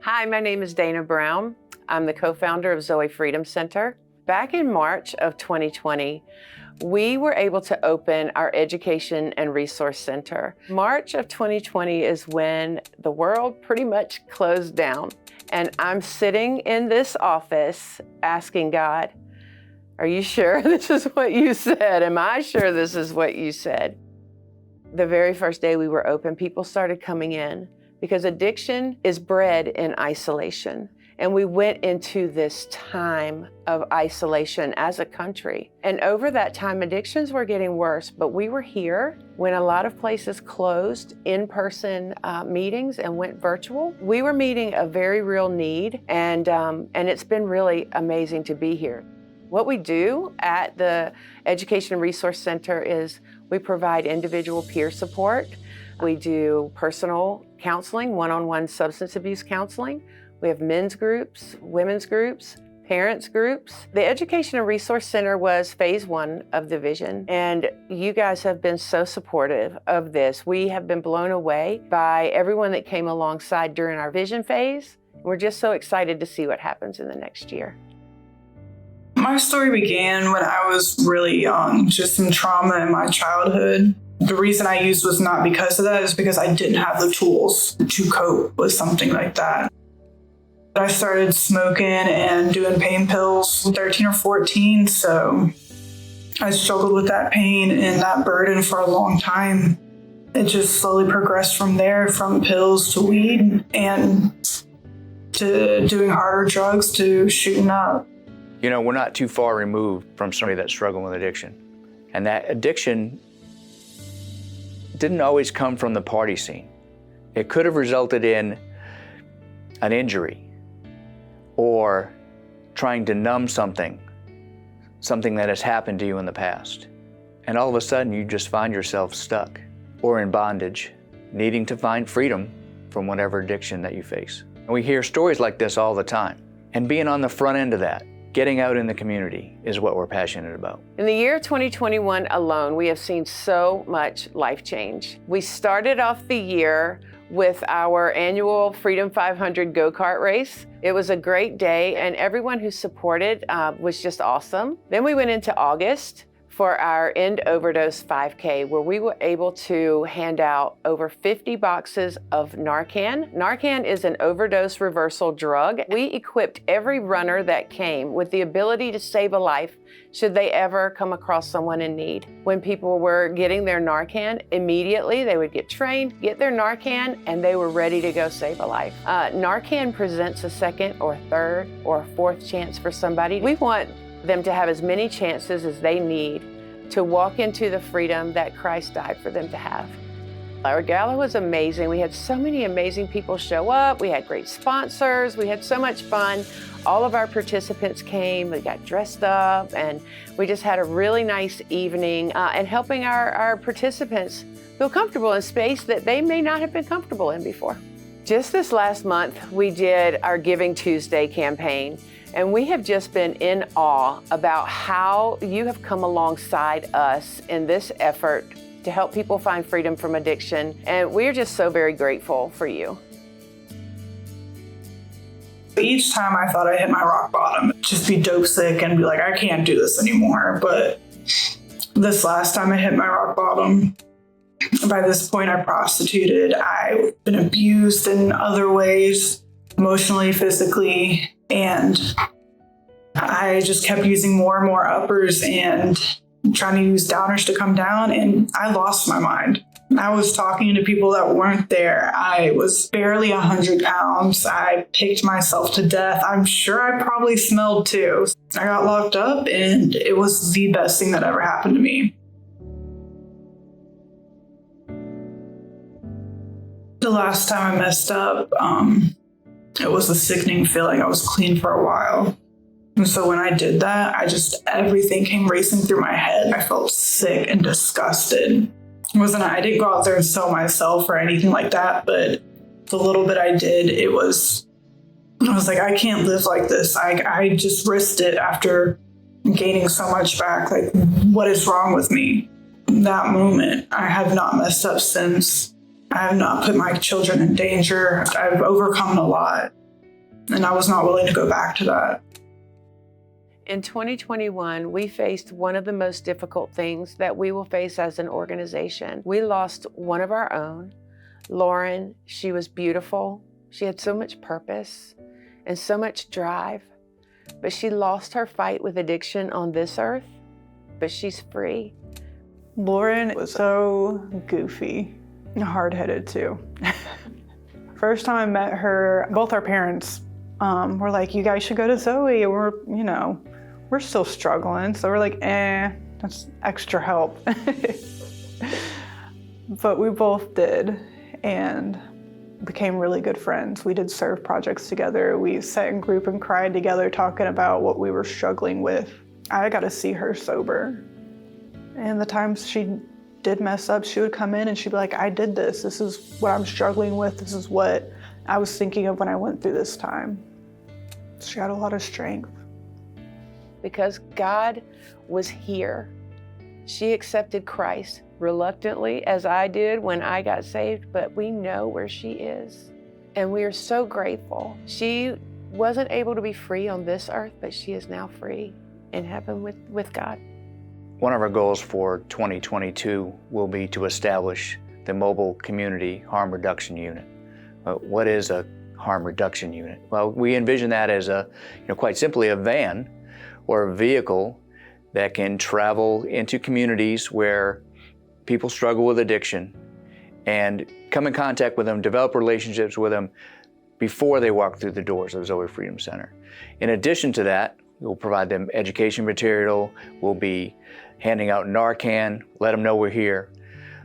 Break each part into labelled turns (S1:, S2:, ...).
S1: Hi, my name is Dana Brown. I'm the co-founder of Zoe Freedom Center. Back in March of 2020, we were able to open our Education and Resource Center. March of 2020 is when the world pretty much closed down. And I'm sitting in this office asking God, are you sure this is what you said? Am I sure this is what you said? The very first day we were open, people started coming in because addiction is bred in isolation. And we went into this time of isolation as a country. And over that time, addictions were getting worse, but we were here when a lot of places closed in-person meetings and went virtual. We were meeting a very real need, and it's been really amazing to be here. What we do at the Education and Resource Center is we provide individual peer support. We do personal counseling, one-on-one substance abuse counseling. We have men's groups, women's groups, parents groups. The Education and Resource Center was phase one of the vision, and you guys have been so supportive of this. We have been blown away by everyone that came alongside during our vision phase. We're just so excited to see what happens in the next year.
S2: My story began when I was really young, just some trauma in my childhood. The reason I used was not because of that, it's because I didn't have the tools to cope with something like that. I started smoking and doing pain pills at 13 or 14, so I struggled with that pain and that burden for a long time. It just slowly progressed from there, from pills to weed and to doing harder drugs to shooting up.
S3: You know, we're not too far removed from somebody that's struggling with addiction. And that addiction didn't always come from the party scene. It could have resulted in an injury or trying to numb something that has happened to you in the past. And all of a sudden you just find yourself stuck or in bondage, needing to find freedom from whatever addiction that you face. And we hear stories like this all the time. And being on the front end of that, getting out in the community is what we're passionate about.
S1: In the year 2021 alone, we have seen so much life change. We started off the year with our annual Freedom 500 go-kart race. It was a great day, and everyone who supported was just awesome. Then we went into August for our End Overdose 5K, where we were able to hand out over 50 boxes of Narcan. Narcan is an overdose reversal drug. We equipped every runner that came with the ability to save a life should they ever come across someone in need. When people were getting their Narcan, immediately they would get trained, get their Narcan, and they were ready to go save a life. Narcan presents a second or third or fourth chance for somebody. We want them to have as many chances as they need to walk into the freedom that Christ died for them to have. Our gala was amazing. We had so many amazing people show up. We had great sponsors. We had so much fun. All of our participants came. We got dressed up, and we just had a really nice evening and helping our participants feel comfortable in space that they may not have been comfortable in before. Just this last month, we did our Giving Tuesday campaign. And we have just been in awe about how you have come alongside us in this effort to help people find freedom from addiction. And we're just so very grateful for you.
S2: Each time I thought I hit my rock bottom, just be dope sick and be like, I can't do this anymore. But this last time I hit my rock bottom, by this point I prostituted. I've been abused in other ways, emotionally, physically. And I just kept using more and more uppers and trying to use downers to come down, and I lost my mind. I was talking to people that weren't there. I was barely 100 pounds. I picked myself to death. I'm sure I probably smelled too. I got locked up, and it was the best thing that ever happened to me. The last time I messed up, it was a sickening feeling. I was clean for a while. And so when I did that, everything came racing through my head. I felt sick and disgusted. I didn't go out there and sell myself or anything like that, but the little bit I did, I was like, I can't live like this. I just risked it after gaining so much back. Like, what is wrong with me? That moment, I have not messed up since. I have not put my children in danger. I've overcome a lot. And I was not willing to go back to that.
S1: In 2021, we faced one of the most difficult things that we will face as an organization. We lost one of our own, Lauren. She was beautiful. She had so much purpose and so much drive, but she lost her fight with addiction on this earth, but she's free.
S4: Lauren was so goofy, hard-headed too. First time I met her, both our parents were like, you guys should go to Zoe. And we're still struggling. So we're like, that's extra help. But we both did and became really good friends. We did serve projects together. We sat in group and cried together talking about what we were struggling with. I got to see her sober. And the times she did mess up, she would come in and she'd be like, I did this. This is what I'm struggling with. This is what I was thinking of when I went through this time. She had a lot of strength.
S1: Because God was here. She accepted Christ reluctantly, as I did when I got saved, but we know where she is. And we are so grateful. She wasn't able to be free on this earth, but she is now free in heaven with God.
S3: One of our goals for 2022 will be to establish the Mobile Community Harm Reduction Unit. What is a harm reduction unit? Well, we envision that as quite simply a van or a vehicle that can travel into communities where people struggle with addiction and come in contact with them, develop relationships with them before they walk through the doors of Zoe Freedom Center. In addition to that, we'll provide them education material. We'll be handing out Narcan, let them know we're here,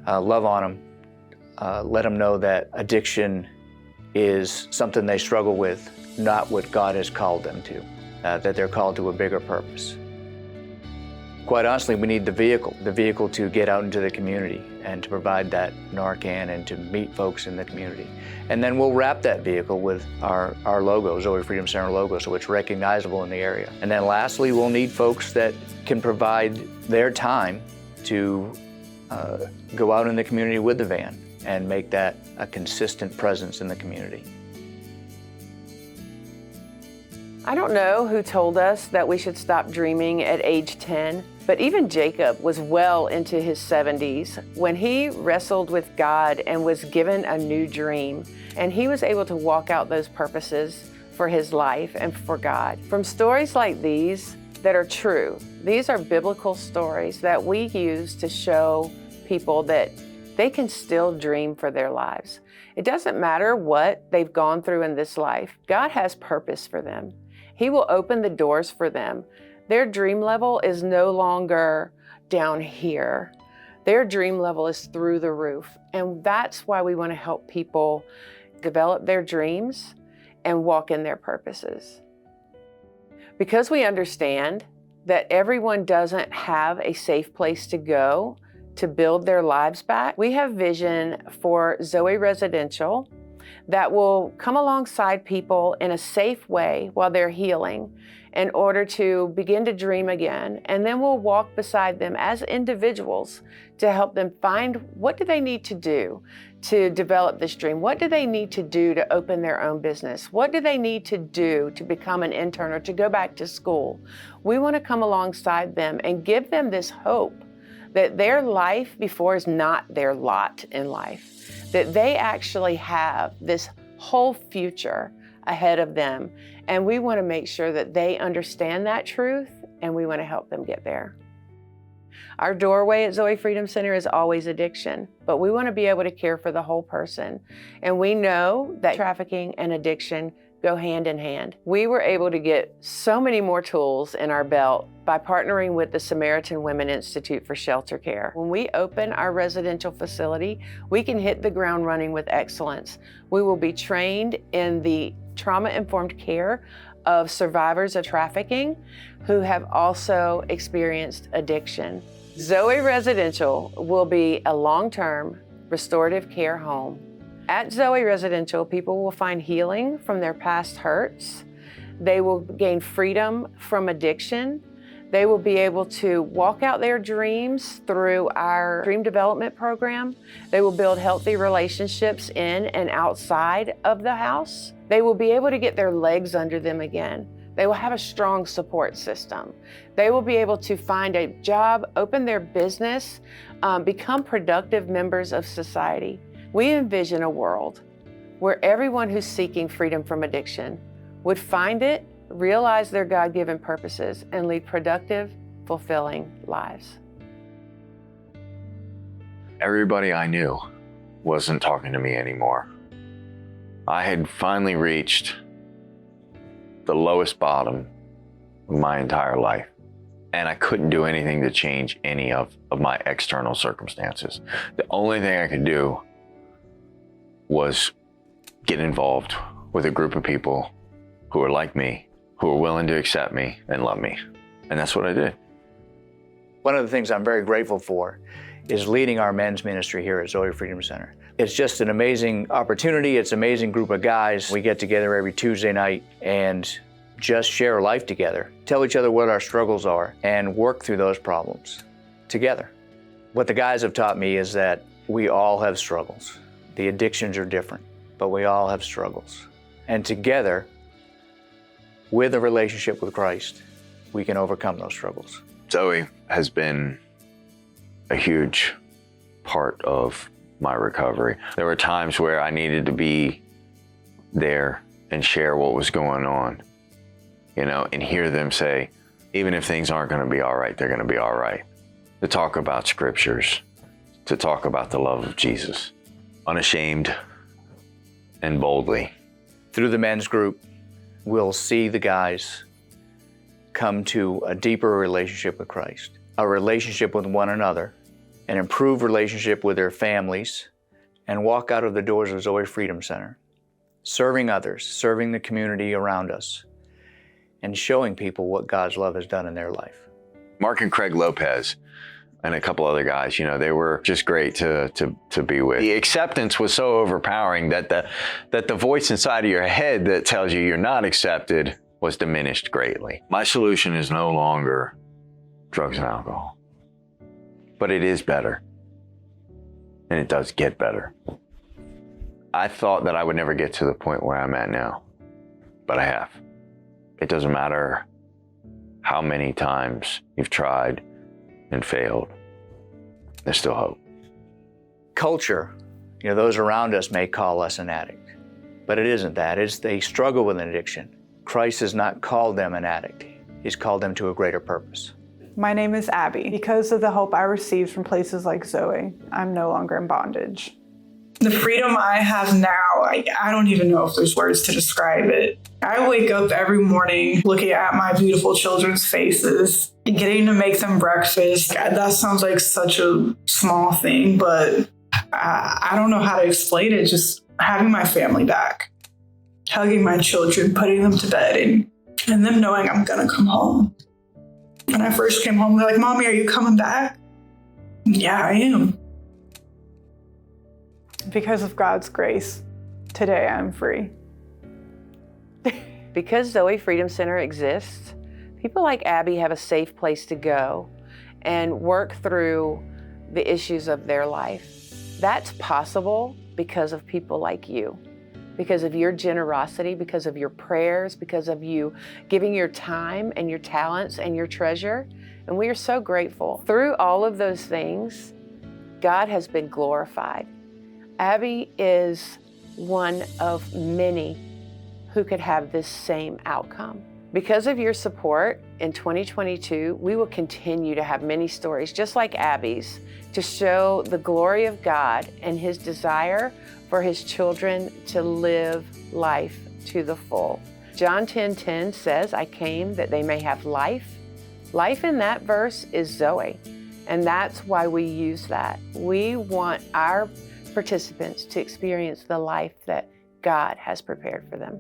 S3: love on them, let them know that addiction is something they struggle with, not what God has called them to, that they're called to a bigger purpose. Quite honestly, we need the vehicle to get out into the community and to provide that Narcan and to meet folks in the community. And then we'll wrap that vehicle with our logo, Zoe Freedom Center logo, so it's recognizable in the area. And then lastly, we'll need folks that can provide their time to go out in the community with the van and make that a consistent presence in the community.
S1: I don't know who told us that we should stop dreaming at age 10, but even Jacob was well into his 70s when he wrestled with God and was given a new dream, and he was able to walk out those purposes for his life and for God. From stories like these that are true, these are biblical stories that we use to show people that they can still dream for their lives. It doesn't matter what they've gone through in this life. God has purpose for them. He will open the doors for them. Their dream level is no longer down here. Their dream level is through the roof. And that's why we want to help people develop their dreams and walk in their purposes. Because we understand that everyone doesn't have a safe place to go to build their lives back, we have vision for Zoe Residential that will come alongside people in a safe way while they're healing in order to begin to dream again. And then we'll walk beside them as individuals to help them find what do they need to do to develop this dream? What do they need to do to open their own business? What do they need to do to become an intern or to go back to school? We want to come alongside them and give them this hope that their life before is not their lot in life, that they actually have this whole future ahead of them. And we want to make sure that they understand that truth, and we want to help them get there. Our doorway at Zoe Freedom Center is always addiction, but we want to be able to care for the whole person. And we know that trafficking and addiction go hand in hand. We were able to get so many more tools in our belt by partnering with the Samaritan Women Institute for Shelter Care. When we open our residential facility, we can hit the ground running with excellence. We will be trained in the trauma-informed care of survivors of trafficking who have also experienced addiction. Zoe Residential will be a long-term restorative care home. At Zoe Residential, people will find healing from their past hurts. They will gain freedom from addiction. They will be able to walk out their dreams through our dream development program. They will build healthy relationships in and outside of the house. They will be able to get their legs under them again. They will have a strong support system. They will be able to find a job, open their business, become productive members of society. We envision a world where everyone who's seeking freedom from addiction would find it, realize their God-given purposes, and lead productive, fulfilling lives.
S5: Everybody I knew wasn't talking to me anymore. I had finally reached the lowest bottom of my entire life, and I couldn't do anything to change any of my external circumstances. The only thing I could do was get involved with a group of people who are like me, who are willing to accept me and love me. And that's what I did.
S3: One of the things I'm very grateful for is leading our men's ministry here at Zoe Freedom Center. It's just an amazing opportunity. It's an amazing group of guys. We get together every Tuesday night and just share life together, tell each other what our struggles are, and work through those problems together. What the guys have taught me is that we all have struggles. The addictions are different, but we all have struggles. And together, with a relationship with Christ, we can overcome those struggles.
S5: Zoe has been a huge part of my recovery. There were times where I needed to be there and share what was going on, and hear them say, even if things aren't going to be all right, they're going to be all right. To talk about scriptures, to talk about the love of Jesus, unashamed and boldly.
S3: Through the men's group, we'll see the guys come to a deeper relationship with Christ, a relationship with one another, an improved relationship with their families, and walk out of the doors of Zoe Freedom Center, serving others, serving the community around us, and showing people what God's love has done in their life.
S5: Mark and Craig Lopez and a couple other guys, they were just great to be with. The acceptance was so overpowering that the voice inside of your head that tells you you're not accepted was diminished greatly. My solution is no longer drugs and alcohol, but it is better, and it does get better. I thought that I would never get to the point where I'm at now, but I have. It doesn't matter how many times you've tried and failed, there's still hope.
S3: Culture, those around us may call us an addict, but it isn't that. It's they struggle with an addiction. Christ has not called them an addict. He's called them to a greater purpose.
S4: My name is Abby. Because of the help I received from places like Zoe, I'm no longer in bondage.
S2: The freedom I have now, I don't even know if there's words to describe it. I wake up every morning looking at my beautiful children's faces, getting to make them breakfast. That sounds like such a small thing, but I don't know how to explain it. Just having my family back, hugging my children, putting them to bed, and them knowing I'm going to come home. When I first came home, they're like, "Mommy, are you coming back?" Yeah, I am.
S4: Because of God's grace, today I'm free.
S1: Because Zoe Freedom Center exists, people like Abby have a safe place to go and work through the issues of their life. That's possible because of people like you, because of your generosity, because of your prayers, because of you giving your time and your talents and your treasure. And we are so grateful. Through all of those things, God has been glorified. Abby is one of many who could have this same outcome. Because of your support, in 2022, we will continue to have many stories just like Abby's to show the glory of God and His desire for His children to live life to the full. John 10:10 says, "I came that they may have life." Life in that verse is Zoe, and that's why we use that. We want our participants to experience the life that God has prepared for them.